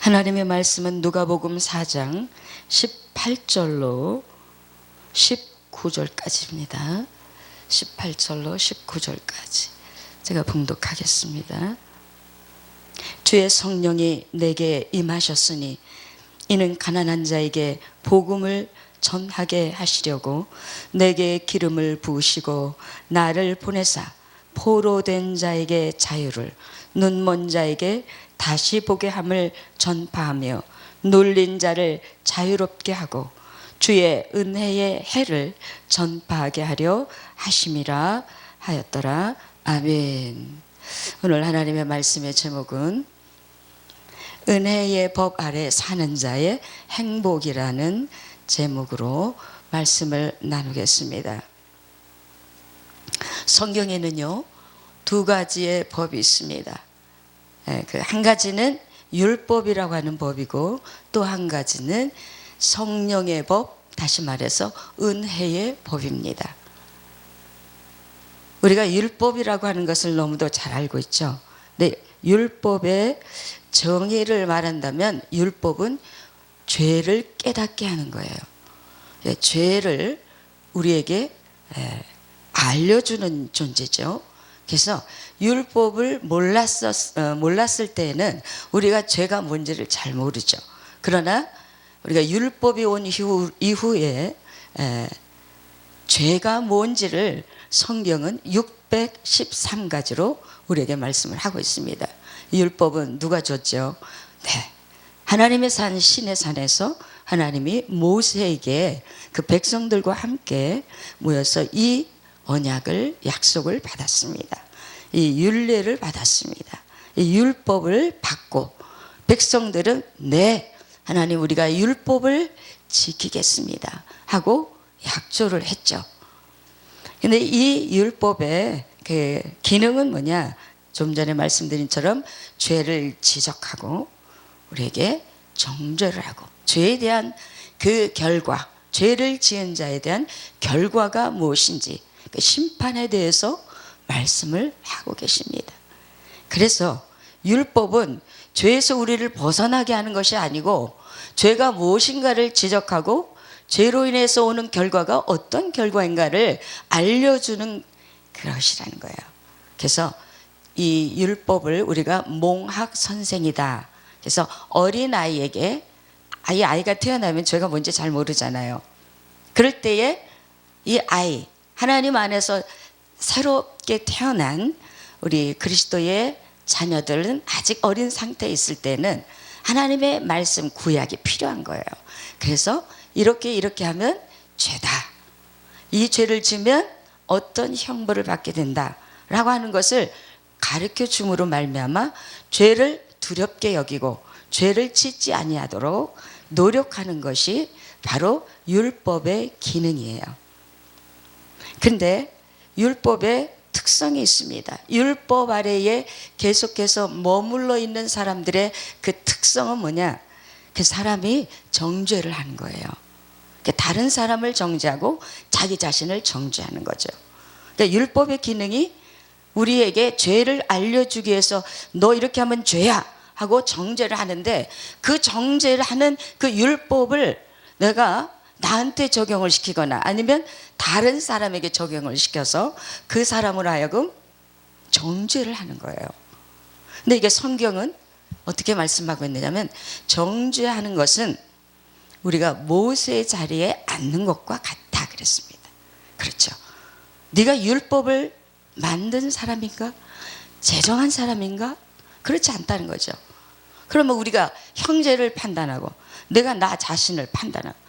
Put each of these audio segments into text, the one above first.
하나님의 말씀은 누가복음 4장 18절로 19절까지입니다. 18절로 19절까지 제가 봉독하겠습니다. 주의 성령이 내게 임하셨으니 이는 가난한 자에게 복음을 전하게 하시려고 내게 기름을 부으시고 나를 보내사 포로된 자에게 자유를, 눈먼 자에게 다시 보게 함을 전파하며 눌린 자를 자유롭게 하고 주의 은혜의 해를 전파하게 하려 하심이라 하였더라. 아멘. 오늘 하나님의 말씀의 제목은 은혜의 법 아래 사는 자의 행복이라는 제목으로 말씀을 나누겠습니다. 성경에는요, 두 가지의 법이 있습니다. 그 한 가지는 율법이라고 하는 법이고 또 한 가지는 성령의 법, 다시 말해서 은혜의 법입니다. 우리가 율법이라고 하는 것을 너무도 잘 알고 있죠. 근데 율법의 정의를 말한다면 율법은 죄를 깨닫게 하는 거예요. 죄를 우리에게 알려주는 존재죠. 그래서 율법을 몰랐을 때에는 우리가 죄가 뭔지를 잘 모르죠. 그러나 우리가 율법이 온 이후에 죄가 뭔지를 성경은 613가지로 우리에게 말씀을 하고 있습니다. 율법은 누가 줬죠? 네, 하나님의 산 시내 산에서 하나님이 모세에게 그 백성들과 함께 모여서 이 언약을, 약속을 받았습니다. 이 율례를 받았습니다. 이 율법을 받고 백성들은 네, 하나님 우리가 율법을 지키겠습니다 하고 약조를 했죠. 근데 이 율법의 그 기능은 뭐냐? 좀 전에 말씀드린 처럼 죄를 지적하고 우리에게 정죄를 하고 죄에 대한 그 결과, 죄를 지은 자에 대한 결과가 무엇인지 그 심판에 대해서 말씀을 하고 계십니다. 그래서 율법은 죄에서 우리를 벗어나게 하는 것이 아니고 죄가 무엇인가를 지적하고 죄로 인해서 오는 결과가 어떤 결과인가를 알려주는 그것이라는 거예요. 그래서 이 율법을 우리가 몽학 선생이다. 그래서 어린 아이에게 아이가 태어나면 죄가 뭔지 잘 모르잖아요. 그럴 때에 이 아이, 하나님 안에서 새롭게 태어난 우리 그리스도의 자녀들은 아직 어린 상태에 있을 때는 하나님의 말씀 구약이 필요한 거예요. 그래서 이렇게 하면 죄다. 이 죄를 지면 어떤 형벌을 받게 된다라고 하는 것을 가르쳐 줌으로 말미암아 죄를 두렵게 여기고 죄를 짓지 아니하도록 노력하는 것이 바로 율법의 기능이에요. 근데 율법의 특성이 있습니다. 율법 아래에 계속해서 머물러 있는 사람들의 그 특성은 뭐냐? 그 사람이 정죄를 하는 거예요. 다른 사람을 정죄하고 자기 자신을 정죄하는 거죠. 그러니까 율법의 기능이 우리에게 죄를 알려주기 위해서 너 이렇게 하면 죄야 하고 정죄를 하는데 그 정죄를 하는 그 율법을 내가 나한테 적용을 시키거나 아니면 다른 사람에게 적용을 시켜서 그 사람으로 하여금 정죄를 하는 거예요. 근데 이게 성경은 어떻게 말씀하고 있느냐면 정죄하는 것은 우리가 모세의 자리에 앉는 것과 같다 그랬습니다. 그렇죠. 네가 율법을 만든 사람인가? 제정한 사람인가? 그렇지 않다는 거죠. 그러면 우리가 형제를 판단하고 내가 나 자신을 판단하고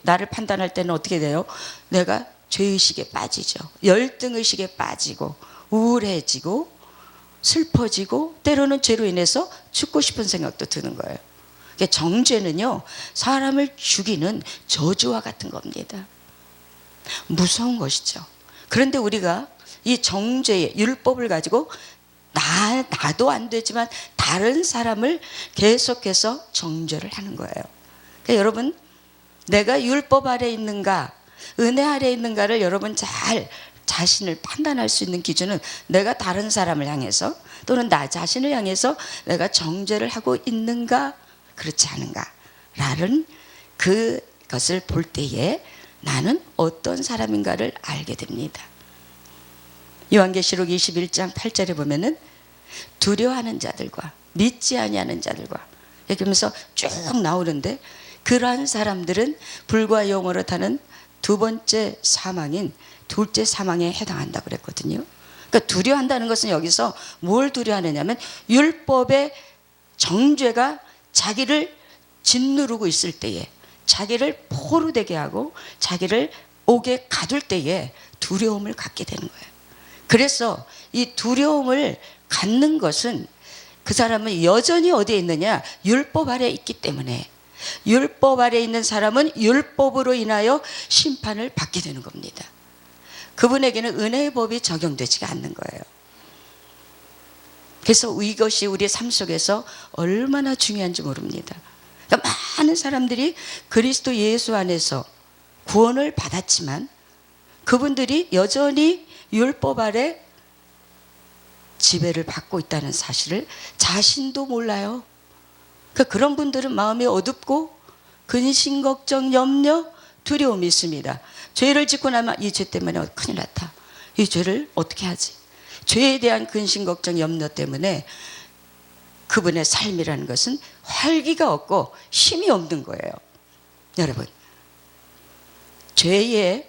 나를 판단할 때는 어떻게 돼요? 내가 죄의식에 빠지죠. 열등의식에 빠지고 우울해지고 슬퍼지고 때로는 죄로 인해서 죽고 싶은 생각도 드는 거예요. 그러니까 정죄는요, 사람을 죽이는 저주와 같은 겁니다. 무서운 것이죠. 그런데 우리가 이 정죄의 율법을 가지고 나도 안 되지만 다른 사람을 계속해서 정죄를 하는 거예요. 그러니까 여러분, 내가 율법 아래 있는가, 은혜 아래 있는가를 여러분 잘 자신을 판단할 수 있는 기준은 내가 다른 사람을 향해서 또는 나 자신을 향해서 내가 정죄를 하고 있는가, 그렇지 않은가라는 그것을 볼 때에 나는 어떤 사람인가를 알게 됩니다. 요한계시록 21장 8절에 보면은 두려워하는 자들과 믿지 아니하는 자들과 이렇게 하면서 쭉 나오는데, 그러한 사람들은 불과 영으로 타는 두 번째 사망인 둘째 사망에 해당한다고 그랬거든요. 그러니까 두려워한다는 것은 여기서 뭘 두려워하느냐면 율법의 정죄가 자기를 짓누르고 있을 때에, 자기를 포로되게 하고 자기를 옥에 가둘 때에 두려움을 갖게 되는 거예요. 그래서 이 두려움을 갖는 것은 그 사람은 여전히 어디에 있느냐? 율법 아래에 있기 때문에, 율법 아래에 있는 사람은 율법으로 인하여 심판을 받게 되는 겁니다. 그분에게는 은혜의 법이 적용되지가 않는 거예요. 그래서 이것이 우리의 삶 속에서 얼마나 중요한지 모릅니다. 그러니까 많은 사람들이 그리스도 예수 안에서 구원을 받았지만 그분들이 여전히 율법 아래 지배를 받고 있다는 사실을 자신도 몰라요. 그러니까 그런 분들은 마음이 어둡고 근심, 걱정, 염려, 두려움이 있습니다. 죄를 짓고 나면 이 죄 때문에 큰일 났다. 이 죄를 어떻게 하지? 죄에 대한 근심, 걱정, 염려 때문에 그분의 삶이라는 것은 활기가 없고 힘이 없는 거예요. 여러분, 죄의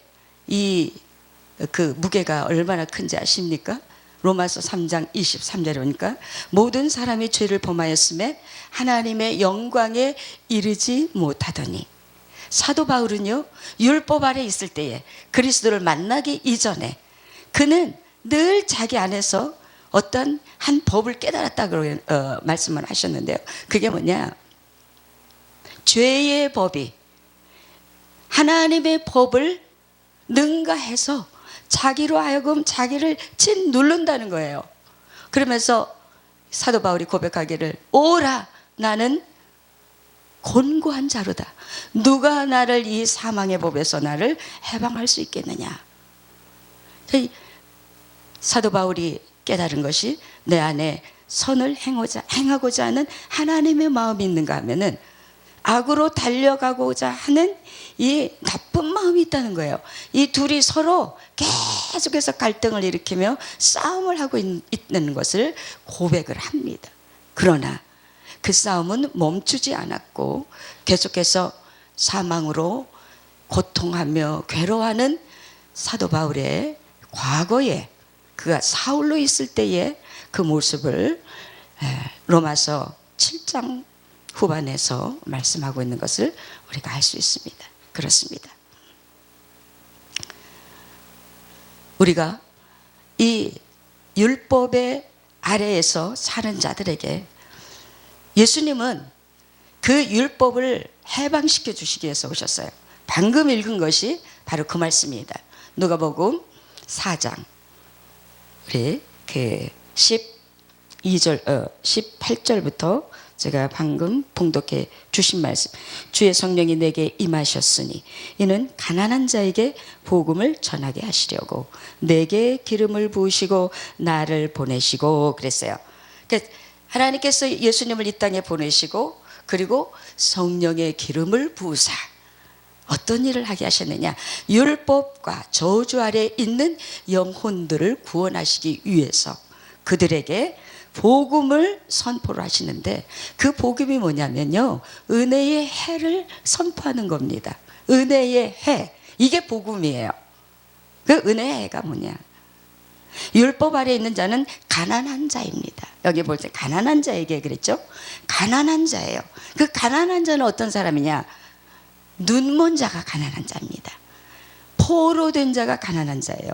그 무게가 얼마나 큰지 아십니까? 로마서 3장 23절에 보니까 모든 사람이 죄를 범하였음에 하나님의 영광에 이르지 못하더니, 사도 바울은요, 율법 아래 있을 때에 그리스도를 만나기 이전에 그는 늘 자기 안에서 어떤 한 법을 깨달았다고 말씀을 하셨는데요. 그게 뭐냐? 죄의 법이 하나님의 법을 능가해서 자기로 하여금 자기를 짓누른다는 거예요. 그러면서 사도 바울이 고백하기를, 오라, 나는 곤고한 자로다. 누가 나를 이 사망의 법에서 나를 해방할 수 있겠느냐. 사도 바울이 깨달은 것이 내 안에 선을 행하고자 하는 하나님의 마음이 있는가 하면은 악으로 달려가고자 하는 이 나쁜 마음이 있다는 거예요. 이 둘이 서로 계속해서 갈등을 일으키며 싸움을 하고 있는 것을 고백을 합니다. 그러나 그 싸움은 멈추지 않았고 계속해서 사망으로 고통하며 괴로워하는 사도 바울의 과거에, 그가 사울로 있을 때의 그 모습을 로마서 7장 후반에서 말씀하고 있는 것을 우리가 알 수 있습니다. 그렇습니다. 우리가 이 율법의 아래에서 사는 자들에게 예수님은 그 율법을 해방시켜 주시기 위해서 오셨어요. 방금 읽은 것이 바로 그 말씀입니다. 누가복음 4장 우리 그 18절부터 제가 방금 봉독해 주신 말씀, 주의 성령이 내게 임하셨으니 이는 가난한 자에게 복음을 전하게 하시려고 내게 기름을 부으시고 나를 보내시고 그랬어요. 그러니까 하나님께서 예수님을 이 땅에 보내시고 그리고 성령의 기름을 부으사 어떤 일을 하게 하셨느냐? 율법과 저주 아래 있는 영혼들을 구원하시기 위해서 그들에게 복음을 선포를 하시는데, 그 복음이 뭐냐면요, 은혜의 해를 선포하는 겁니다. 은혜의 해, 이게 복음이에요. 그 은혜의 해가 뭐냐? 율법 아래 있는 자는 가난한 자입니다. 여기 볼 때 가난한 자에게 그랬죠? 가난한 자예요. 그 가난한 자는 어떤 사람이냐? 눈먼 자가 가난한 자입니다. 포로된 자가 가난한 자예요.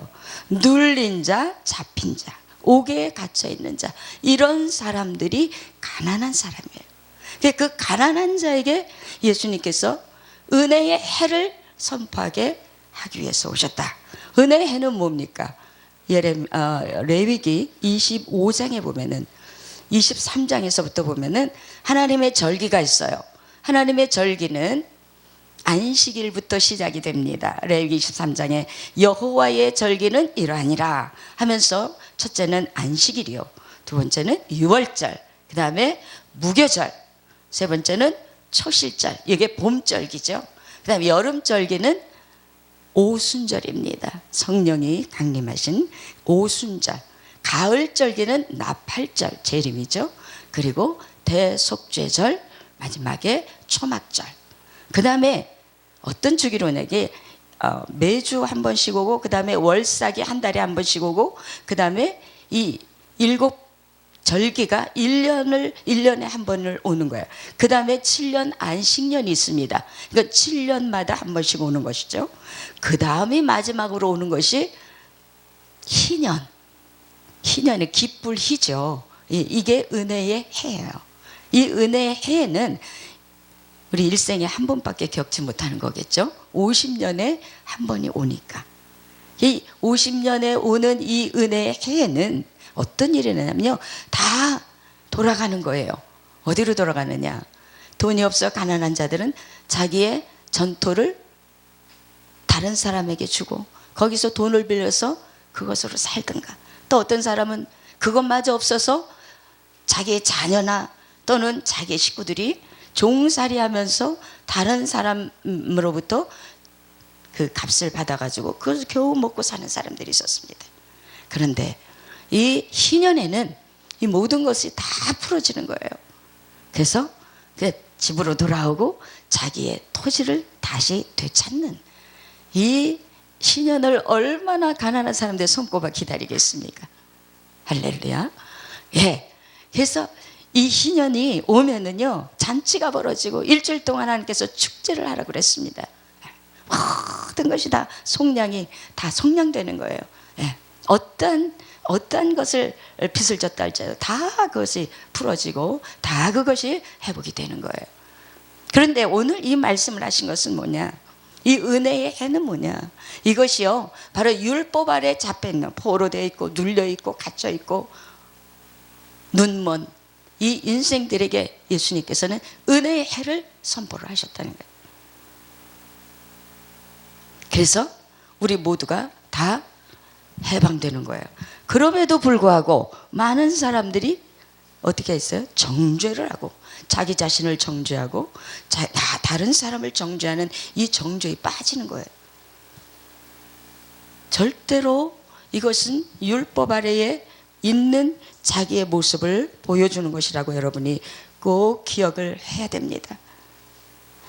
눌린 자, 잡힌 자, 옥에 갇혀 있는 자, 이런 사람들이 가난한 사람이에요. 그 가난한 자에게 예수님께서 은혜의 해를 선포하게 하기 위해서 오셨다. 은혜의 해는 뭡니까? 레위기 25장에 보면은 23장에서부터 보면은 하나님의 절기가 있어요. 하나님의 절기는 안식일부터 시작이 됩니다. 레위기 23장에 여호와의 절기는 이러하니라 하면서 첫째는 안식일이요, 두 번째는 유월절, 그 다음에 무교절, 세 번째는 초실절, 이게 봄절기죠. 그 다음에 여름절기는 오순절입니다. 성령이 강림하신 오순절. 가을절기는 나팔절, 재림이죠. 그리고 대속죄절, 마지막에 초막절. 그 다음에 어떤 주기로는 매주 한 번씩 오고, 그 다음에 월삭이 한 달에 한 번씩 오고, 그 다음에 이 7절기가 1년에 한 번을 오는 거예요. 그 다음에 7년 안식년이 있습니다. 그러니까 7년마다 한 번씩 오는 것이죠. 그 다음에 마지막으로 오는 것이 희년. 희년의 기쁠희죠. 이게 은혜의 해예요. 이 은혜의 해에는 우리 일생에 한 번밖에 겪지 못하는 거겠죠. 50년에 한 번이 오니까. 이 50년에 오는 이 은혜의 해에는 어떤 일이 나냐면요, 다 돌아가는 거예요. 어디로 돌아가느냐? 돈이 없어 가난한 자들은 자기의 전토를 다른 사람에게 주고 거기서 돈을 빌려서 그것으로 살든가, 또 어떤 사람은 그것마저 없어서 자기의 자녀나 또는 자기의 식구들이 종살이 하면서 다른 사람으로부터 그 값을 받아가지고 그걸 겨우 먹고 사는 사람들이 있었습니다. 그런데 이 희년에는 이 모든 것이 다 풀어지는 거예요. 그래서 집으로 돌아오고 자기의 토지를 다시 되찾는, 이 희년을 얼마나 가난한 사람들이 손꼽아 기다리겠습니까? 할렐루야. 예. 그래서 이 희년이 오면은요, 잔치가 벌어지고 일주일 동안 하나님께서 축제를 하라고 그랬습니다. 모든 것이 다 속량이 다 속량되는 거예요. 예. 어떤 것을 빚을 졌다 할지라도 다 그것이 풀어지고 다 그것이 회복이 되는 거예요. 그런데 오늘 이 말씀을 하신 것은 뭐냐? 이 은혜의 해는 뭐냐? 이것이요, 바로 율법 아래 잡혀있는, 포로되어 있고 눌려있고 갇혀있고 눈먼 이 인생들에게 예수님께서는 은혜의 해를 선포를 하셨다는 거예요. 그래서 우리 모두가 다 해방되는 거예요. 그럼에도 불구하고 많은 사람들이 어떻게 했어요? 정죄를 하고 자기 자신을 정죄하고 다른 사람을 정죄하는 이 정죄에 빠지는 거예요. 절대로 이것은 율법 아래에 있는 자기의 모습을 보여주는 것이라고 여러분이 꼭 기억을 해야 됩니다.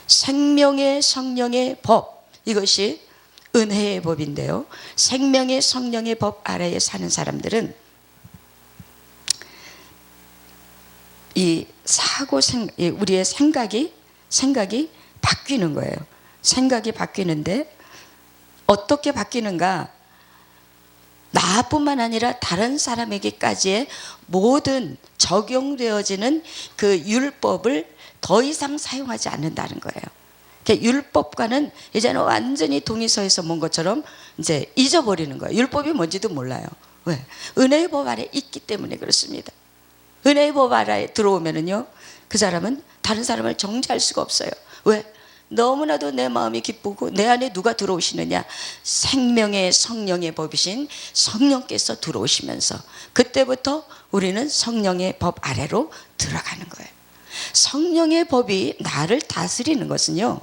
생명의 성령의 법, 이것이 은혜의 법인데요, 생명의 성령의 법 아래에 사는 사람들은 이 우리의 생각이 바뀌는 거예요. 생각이 바뀌는데 어떻게 바뀌는가? 나뿐만 아니라 다른 사람에게까지의 모든 적용되어지는 그 율법을 더 이상 사용하지 않는다는 거예요. 율법과는 이제는 완전히 동의서에서 본 것처럼 이제 잊어버리는 거예요. 율법이 뭔지도 몰라요. 왜? 은혜의 법 아래 있기 때문에 그렇습니다. 은혜의 법 아래에 들어오면은요, 그 사람은 다른 사람을 정죄할 수가 없어요. 왜? 너무나도 내 마음이 기쁘고 내 안에 누가 들어오시느냐? 생명의 성령의 법이신 성령께서 들어오시면서 그때부터 우리는 성령의 법 아래로 들어가는 거예요. 성령의 법이 나를 다스리는 것은요,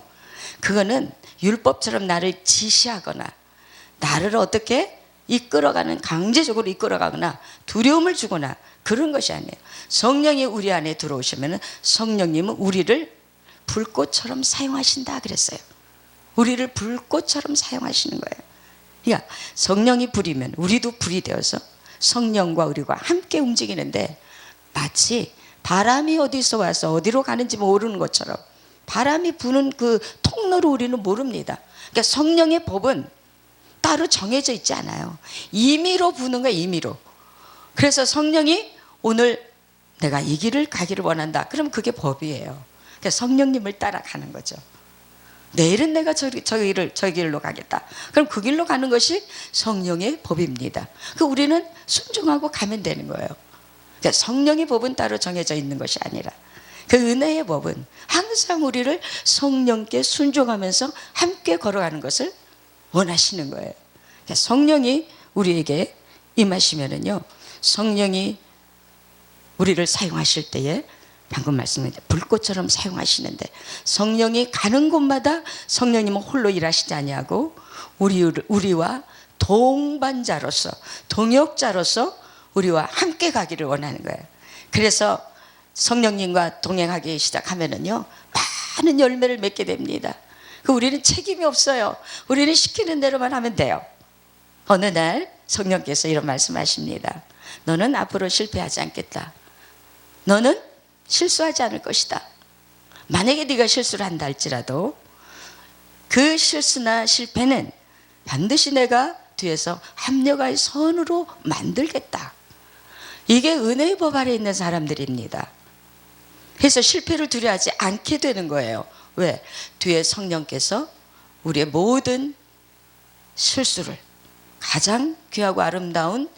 그거는 율법처럼 나를 지시하거나 나를 어떻게 이끌어가는, 강제적으로 이끌어가거나 두려움을 주거나 그런 것이 아니에요. 성령이 우리 안에 들어오시면 성령님은 우리를 불꽃처럼 사용하신다 그랬어요. 우리를 불꽃처럼 사용하시는 거예요. 그러니까 성령이 불이면 우리도 불이 되어서 성령과 우리가 함께 움직이는데, 마치 바람이 어디서 와서 어디로 가는지 모르는 것처럼 바람이 부는 그 통로를 우리는 모릅니다. 그러니까 성령의 법은 따로 정해져 있지 않아요. 임의로 부는 거예요, 임의로. 그래서 성령이 오늘 내가 이 길을 가기를 원한다, 그럼 그게 법이에요. 그러니까 성령님을 따라가는 거죠. 내일은 내가 저 길로 가겠다, 그럼 그 길로 가는 것이 성령의 법입니다. 그 우리는 순종하고 가면 되는 거예요. 그러니까 성령의 법은 따로 정해져 있는 것이 아니라 그 은혜의 법은 항상 우리를 성령께 순종하면서 함께 걸어가는 것을 원하시는 거예요. 그러니까 성령이 우리에게 임하시면은요, 성령이 우리를 사용하실 때에 방금 말씀드린 불꽃처럼 사용하시는데 성령이 가는 곳마다 성령님은 홀로 일하시지 아니하고 우리와 동반자로서 동역자로서 우리와 함께 가기를 원하는 거예요. 그래서 성령님과 동행하기 시작하면은요 많은 열매를 맺게 됩니다. 우리는 책임이 없어요. 우리는 시키는 대로만 하면 돼요. 어느 날 성령께서 이런 말씀하십니다. 너는 앞으로 실패하지 않겠다. 너는 실수하지 않을 것이다. 만약에 네가 실수를 한다 할지라도 그 실수나 실패는 반드시 내가 뒤에서 합력의 선으로 만들겠다. 이게 은혜의 법 아래 있는 사람들입니다. 그래서 실패를 두려워하지 않게 되는 거예요. 왜? 뒤에 성령께서 우리의 모든 실수를 가장 귀하고 아름다운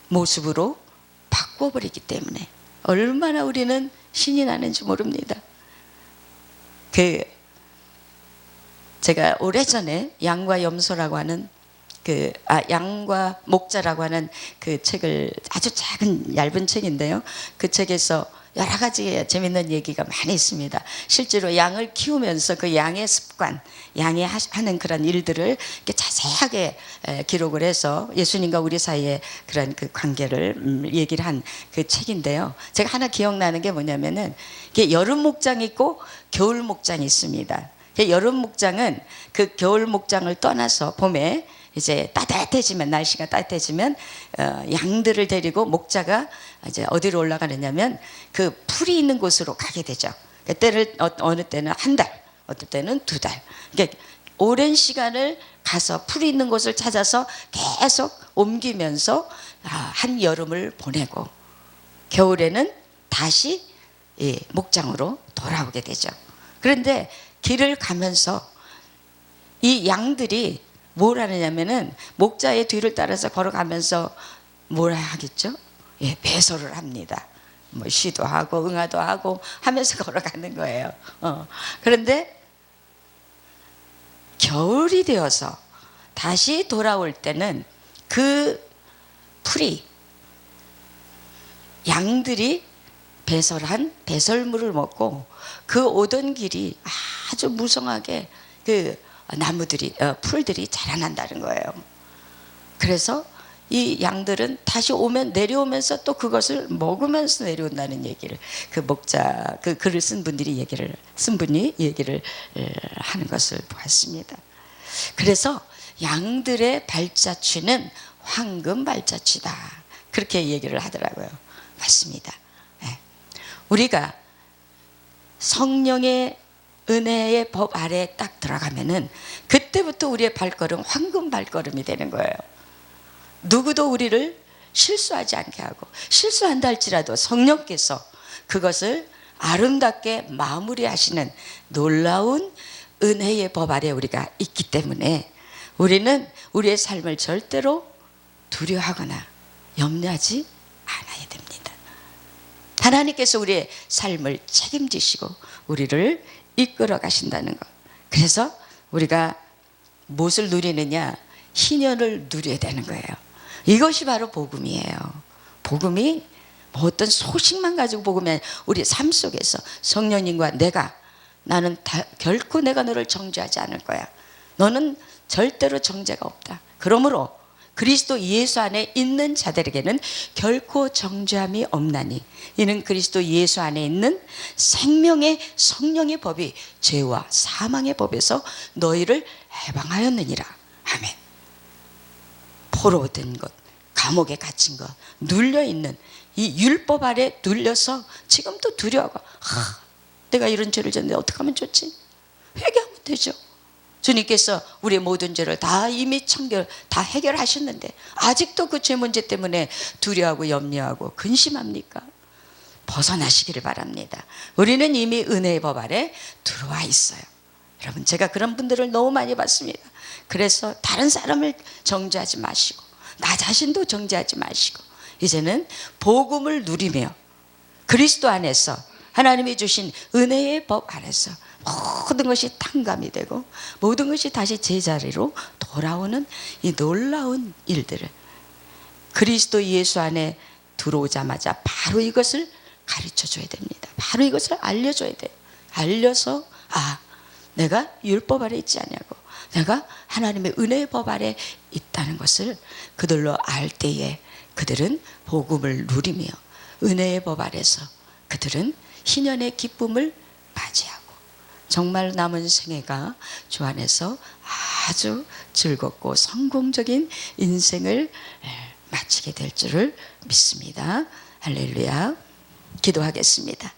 모습으로 바꿔버리기 때문에 얼마나 우리는 신이 나는지 모릅니다. 제가 오래전에 양과 염소라고 하는 양과 목자라고 하는 그 책을, 아주 작은 얇은 책인데요. 그 책에서 여러 가지 재밌는 얘기가 많이 있습니다. 실제로 양을 키우면서 그 양의 습관, 양이 하는 그런 일들을 이렇게 자세하게 기록을 해서 예수님과 우리 사이의 그런 그 관계를 얘기를 한 그 책인데요. 제가 하나 기억나는 게 뭐냐면은 이게 여름 목장이 있고 겨울 목장이 있습니다. 여름 목장은 그 겨울 목장을 떠나서 봄에 이제 따뜻해지면, 날씨가 따뜻해지면 양들을 데리고 목자가 이제 어디로 올라가느냐면 그 풀이 있는 곳으로 가게 되죠. 때를 어느 때는 한 달, 어떨 때는 두 달. 그러니까 오랜 시간을 가서 풀이 있는 곳을 찾아서 계속 옮기면서 한 여름을 보내고 겨울에는 다시 목장으로 돌아오게 되죠. 그런데 길을 가면서 이 양들이 뭘 하느냐면은 목자의 뒤를 따라서 걸어가면서 뭘 하겠죠? 배설을 합니다. 뭐 시도 하고 응아도 하고 하면서 걸어가는 거예요. 그런데 겨울이 되어서 다시 돌아올 때는 그 풀이 양들이 배설한 배설물을 먹고 그 오던 길이 아주 무성하게 그 나무들이 풀들이 자라난다는 거예요. 그래서 이 양들은 다시 내려오면서 또 그것을 먹으면서 내려온다는 얘기를 그 목자 그 글을 쓴 분이 얘기를 하는 것을 보았습니다. 그래서 양들의 발자취는 황금 발자취다. 그렇게 얘기를 하더라고요. 맞습니다. 우리가 성령의 은혜의 법 아래에 딱 들어가면은 그때부터 우리의 발걸음 황금 발걸음이 되는 거예요. 누구도 우리를 실수하지 않게 하고 실수한다 할지라도 성령께서 그것을 아름답게 마무리하시는 놀라운 은혜의 법 아래 우리가 있기 때문에 우리는 우리의 삶을 절대로 두려워하거나 염려하지 않아야 됩니다. 하나님께서 우리의 삶을 책임지시고 우리를 이끌어 가신다는 것. 그래서 우리가 무엇을 누리느냐? 희년을 누려야 되는 거예요. 이것이 바로 복음이에요. 복음이 뭐 어떤 소식만 가지고 복음이 우리 삶 속에서 성령님과 나는 결코 내가 너를 정죄하지 않을 거야. 너는 절대로 정죄가 없다. 그러므로 그리스도 예수 안에 있는 자들에게는 결코 정죄함이 없나니 이는 그리스도 예수 안에 있는 생명의 성령의 법이 죄와 사망의 법에서 너희를 해방하였느니라. 아멘. 포로된 것, 감옥에 갇힌 것, 눌려있는 이 율법 아래 눌려서 지금도 두려워하고 내가 이런 죄를 졌는데 어떻게 하면 좋지? 회개하면 되죠. 주님께서 우리의 모든 죄를 다 이미 다 해결하셨는데 아직도 그 죄 문제 때문에 두려워하고 염려하고 근심합니까? 벗어나시기를 바랍니다. 우리는 이미 은혜의 법 아래 들어와 있어요. 여러분, 제가 그런 분들을 너무 많이 봤습니다. 그래서 다른 사람을 정죄하지 마시고 나 자신도 정죄하지 마시고 이제는 복음을 누리며 그리스도 안에서 하나님이 주신 은혜의 법 안에서 모든 것이 탕감이 되고 모든 것이 다시 제자리로 돌아오는 이 놀라운 일들을 그리스도 예수 안에 들어오자마자 바로 이것을 가르쳐 줘야 됩니다. 바로 이것을 알려줘야 돼요. 알려서 내가 율법 아래 있지 않냐고, 내가 하나님의 은혜의 법 아래 있다는 것을 그들로 알 때에 그들은 복음을 누리며 은혜의 법 아래서 그들은 희년의 기쁨을 맞이하고 정말 남은 생애가 주 안에서 아주 즐겁고 성공적인 인생을 마치게 될 줄을 믿습니다. 할렐루야. 기도하겠습니다.